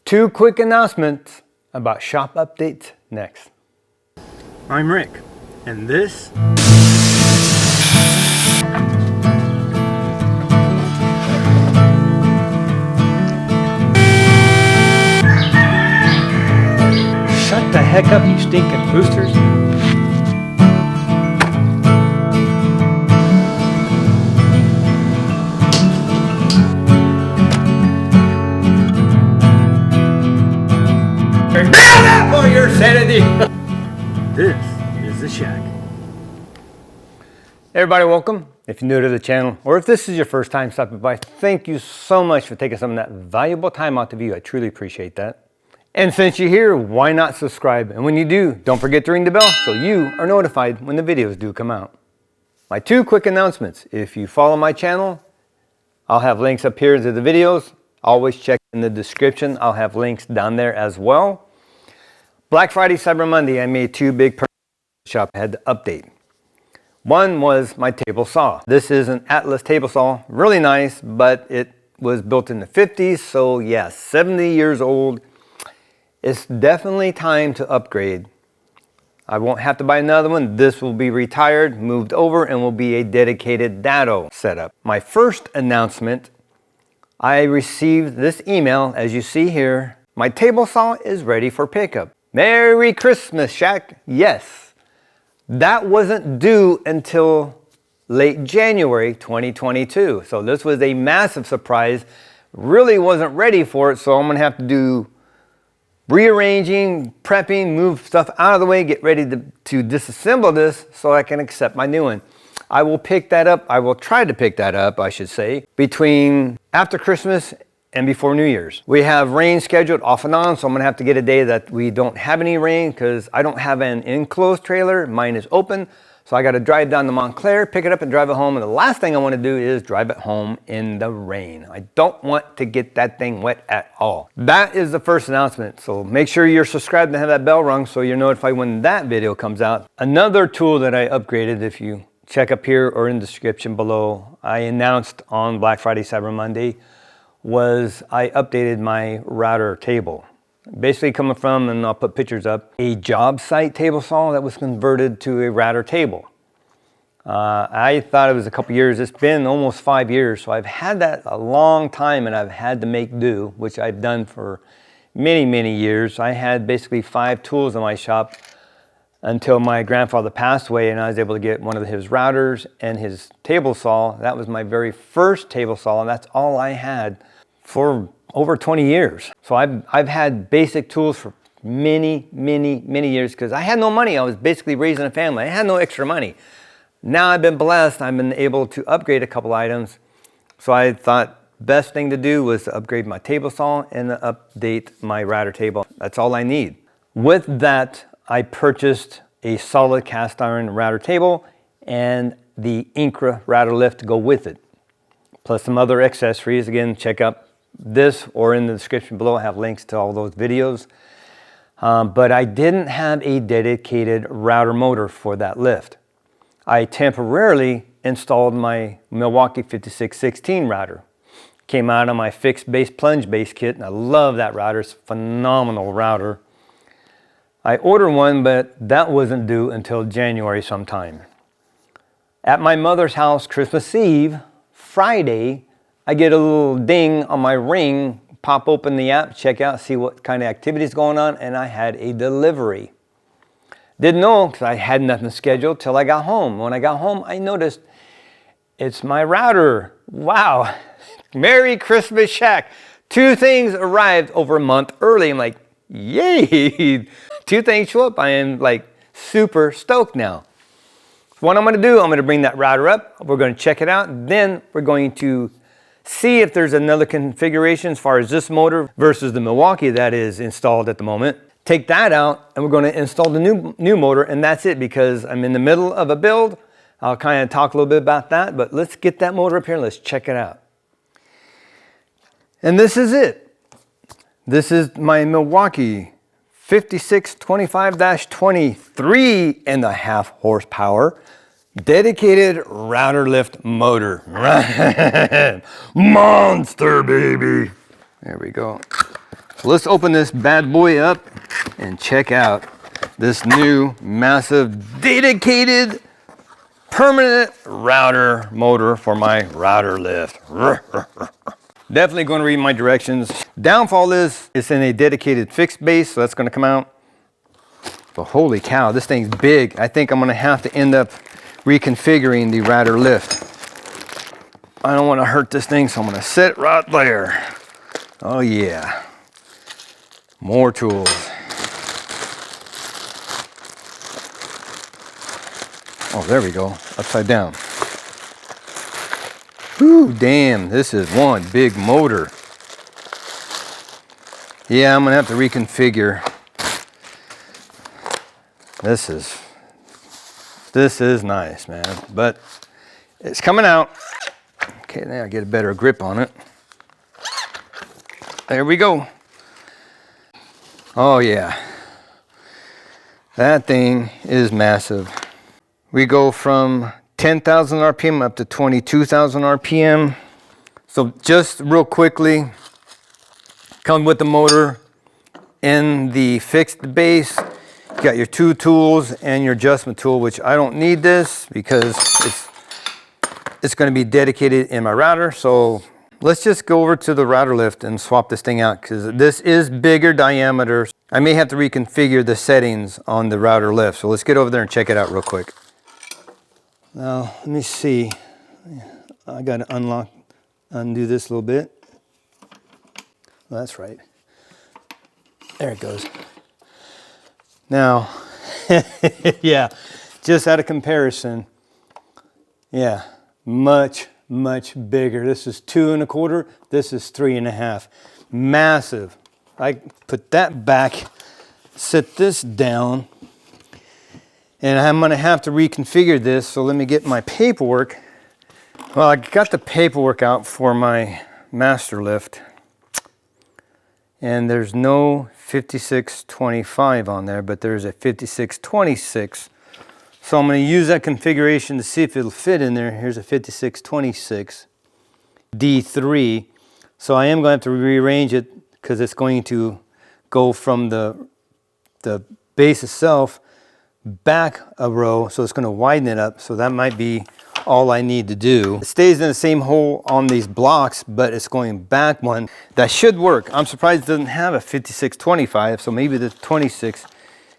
2 quick announcements about shop updates next. I'm Rick, and this shut the heck up, you stinking boosters. For your sanity. This is the shack. Hey everybody, welcome. If you're new to the channel, or if this is your first time stopping by, thank you so much for taking some of that valuable time out to view. I truly appreciate that. And since you're here, why not subscribe? And when you do, don't forget to ring the bell so you are notified when the videos do come out. My 2 quick announcements. If you follow my channel, I'll have links up here to the videos. Always check in the description. I'll have links down there as well. Black Friday, Cyber Monday, I made 2 big purchases the shop had to update. One was my table saw. This is an Atlas table saw, really nice, but it was built in the 50s, so yeah, 70 years old. It's definitely time to upgrade. I won't have to buy another one. This will be retired, moved over, and will be a dedicated dado setup. My first announcement, I received this email, as you see here. My table saw is ready for pickup. Merry Christmas, Shack. Yes, that wasn't due until late January 2022. So this was a massive surprise. Really wasn't ready for it, so I'm gonna have to do rearranging, prepping, move stuff out of the way, get ready to disassemble this so I can accept my new one. I will pick that up, I will try to pick that up, I should say, between after Christmas and before New Year's. We have rain scheduled off and on, so I'm gonna have to get a day that we don't have any rain because I don't have an enclosed trailer. Mine is open, so I gotta drive down to Montclair, pick it up and drive it home. And the last thing I wanna do is drive it home in the rain. I don't want to get that thing wet at all. That is the first announcement, so make sure you're subscribed and have that bell rung so you're notified when that video comes out. Another tool that I upgraded, if you check up here or in the description below, I announced on Black Friday, Cyber Monday, was I updated my router table. Basically coming from, and I'll put pictures up, a job site table saw that was converted to a router table. I thought it was a couple years. It's been almost 5 years, so I've had that a long time and I've had to make do, which I've done for many years. I had basically 5 tools in my shop until my grandfather passed away and I was able to get one of his routers and his table saw. That was my very first table saw, and that's all I had for over 20 years. So I've had basic tools for many years because I had no money. I was basically raising a family. I had no extra money. Now I've been blessed. I've been able to upgrade a couple items. So I thought best thing to do was to upgrade my table saw and update my router table. That's all I need. With that, I purchased a solid cast iron router table and the Incra router lift to go with it, plus some other accessories. Again, check out this or in the description below. I have links to all those videos. But I didn't have a dedicated router motor for that lift. I temporarily installed my Milwaukee 5616 router. Came out of my fixed base plunge base kit, and I love that router. It's a phenomenal router. I ordered one, but that wasn't due until January sometime. At my mother's house, Christmas Eve, Friday, I get a little ding on my ring, pop open the app, check out, see what kind of activity is going on, and I had a delivery. Didn't know because I had nothing scheduled till I got home. When I got home, I noticed it's my router. Wow, Merry Christmas, Shack. 2 things arrived over a month early. I'm like, yay, 2 things show up. I am like super stoked now. So what I'm gonna do, I'm gonna bring that router up. We're gonna check it out. Then we're going to see if there's another configuration as far as this motor versus the Milwaukee that is installed at the moment. Take that out and we're gonna install the new motor, and that's it because I'm in the middle of a build. I'll kind of talk a little bit about that, but let's get that motor up here and let's check it out. And this is it. This is my Milwaukee 5625-23.5 horsepower dedicated router lift motor. Monster, baby. There we go. let's open this bad boy up and check out this new massive dedicated permanent router motor for my router lift. Definitely going to read my directions. Downfall is it's in a dedicated fixed base, so that's going to come out. But holy cow, this thing's big. I think I'm going to have to end up reconfiguring the router lift. I don't want to hurt this thing, so I'm going to set it right there. Oh yeah. More tools. Oh, there we go. Upside down. Whew, damn, this is one big motor. Yeah, I'm gonna have to reconfigure. This is nice, man, but it's coming out. Okay, now I get a better grip on it. There we go. Oh yeah, that thing is massive. We go from 10,000 RPM up to 22,000 RPM. So just real quickly, come with the motor in the fixed base. You got your two tools and your adjustment tool, which I don't need this because it's going to be dedicated in my router. So let's just go over to the router lift and swap this thing out because this is bigger diameter. I may have to reconfigure the settings on the router lift. So let's get over there and check it out real quick. Now, let me see. I got to undo this a little bit. Well, that's right. There it goes. Now, yeah, just out of comparison, yeah, much bigger. This is 2 1/4. This is 3 1/2. Massive. I put that back, set this down. And I'm going to have to reconfigure this, so let me get my paperwork. Well, I got the paperwork out for my master lift. And there's no 5625 on there, but there's a 5626. So I'm going to use that configuration to see if it'll fit in there. Here's a 5626 D3. So I am going to have to rearrange it because it's going to go from the base itself back a row, so it's going to widen it up. So that might be all I need to do. It stays in the same hole on these blocks, but it's going back one. That should work. I'm surprised it doesn't have a 5625, so maybe the 26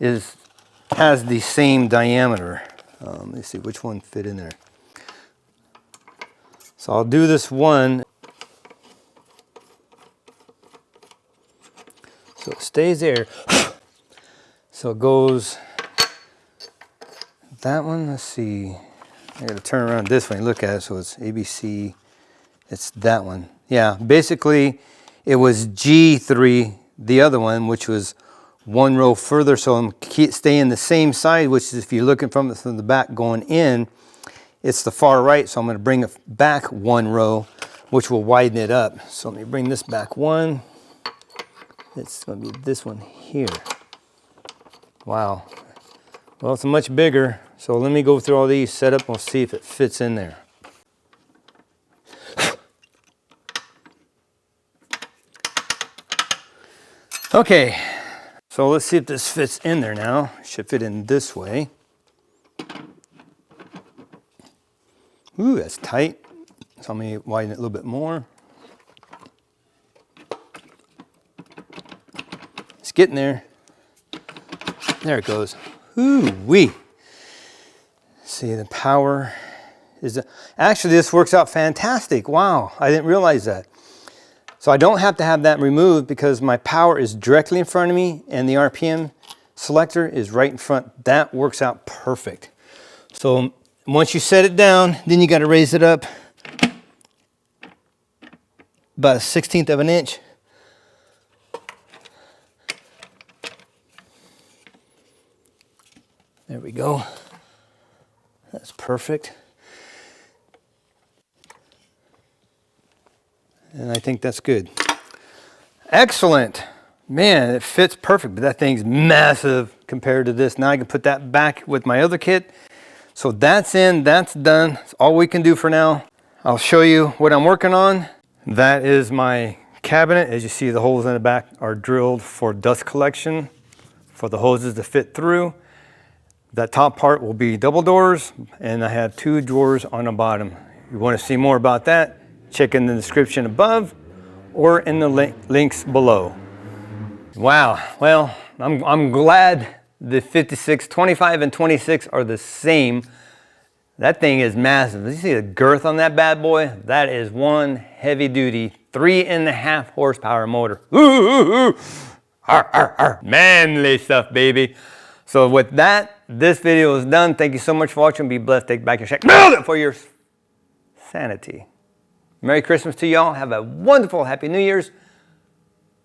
has the same diameter. Let me see which one fit in there. So I'll do this one. So it stays there. So it goes that one, let's see. I gotta turn around this way and look at it. So it's ABC, it's that one. Yeah, basically it was G3, the other one, which was one row further. So I'm staying the same side, which is if you're looking from the back going in, it's the far right. So I'm gonna bring it back one row, which will widen it up. So let me bring this back one. It's gonna be this one here. Wow. Well, it's much bigger. So let me go through all these, set up, and we'll see if it fits in there. Okay, so let's see if this fits in there now. It should fit in this way. Ooh, that's tight. So let me widen it a little bit more. It's getting there. There it goes. Ooh-wee. See, the power is... Actually, this works out fantastic. Wow, I didn't realize that. So I don't have to have that removed because my power is directly in front of me and the RPM selector is right in front. That works out perfect. So once you set it down, then you got to raise it up about 1/16 of an inch. There we go. That's perfect. And I think that's good. Excellent. Man, it fits perfect, but that thing's massive compared to this. Now I can put that back with my other kit. So that's in, that's done. That's all we can do for now. I'll show you what I'm working on. That is my cabinet, as you see, the holes in the back are drilled for dust collection, for the hoses to fit through. That top part will be double doors, and I have 2 drawers on the bottom. If you want to see more about that, check in the description above or in the links below. Wow, well, I'm glad the 56, 25, and 26 are the same. That thing is massive. You see the girth on that bad boy? That is one heavy duty 3.5 horsepower motor. Ooh, ooh, ooh. Arr, arr, arr. Manly stuff, baby. So with that, this video is done. Thank you so much for watching. Be blessed. Take back your check. Build it for your sanity. Merry Christmas to y'all. Have a wonderful, Happy New Year's.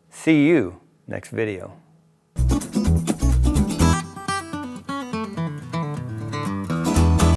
See you next video.